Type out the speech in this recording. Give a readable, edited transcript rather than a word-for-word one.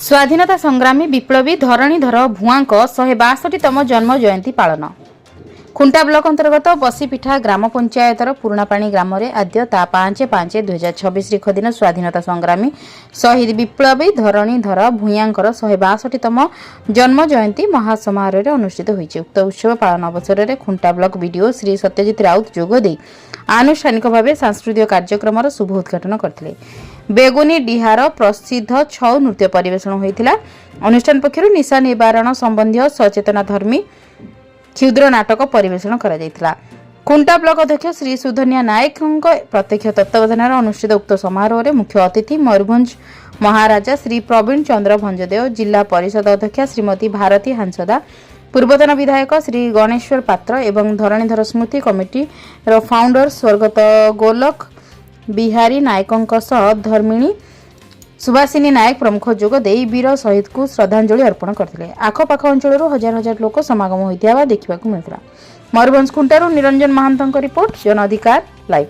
स्वाधीनता संग्रामी विप्लवी धरणीधर भुआंक 162तम जन्म जयंती पालन। खुंटा ब्लॉक अंतर्गत बसीपिठा ग्राम पंचायतर पुरापाणी ग्राम में आद्य 5/5/2026 तारीख दिन स्वाधीनता संग्रामी शहीद विप्लवी धरणीधर भुआंकर 162तम जन्म जयंती महासमारोह अनुष्ठित होइछि। उक्त उत्सव पालन अवसर में खुंटा ब्लॉक वीडियो श्री सत्यजित राउत जोगदे आनुष्ठानिक भाव सांस्कृतिक कार्यक्रम शुभ उद्घाटन करथिले। बेगुनी डिहार प्रसिद्ध छौ नृत्य परिवेषण होइथिला। अनुष्ठान पक्षरु निशा निवारण संबंधी सचेतना धर्मी क्षुद्र नाटक परिवेषण करा जायतिला। खुंटा ब्लॉक अध्यक्ष श्री सुधनिया नायक प्रत्यक्ष तत्वावधान अनुष्ठित उक्त समारोह में मुख्य अतिथि मयूरभंज महाराजा श्री प्रवीण चंद्र भंजदेव, जिला परिषद अध्यक्षा श्रीमती भारती हांसदा, पूर्वतन विधायक श्री गणेश्वर पात्र एवं धरणीधर स्मृति कमिटी फाउंडर स्वर्गत गोलक बिहारी नायकों सह धर्मिणी सुभाषिनी नायक प्रमुख जोग दे वीर शहीद को श्रद्धांजलि अर्पण करथिले। आखपाख अंचल हजार हजार लोक समागम होइतिबा देखिबाकू मिलथिला। मयूरभंज खुंटारू निरंजन महांतଙ୍କ रिपोर्ट, जन अधिकार लाइव।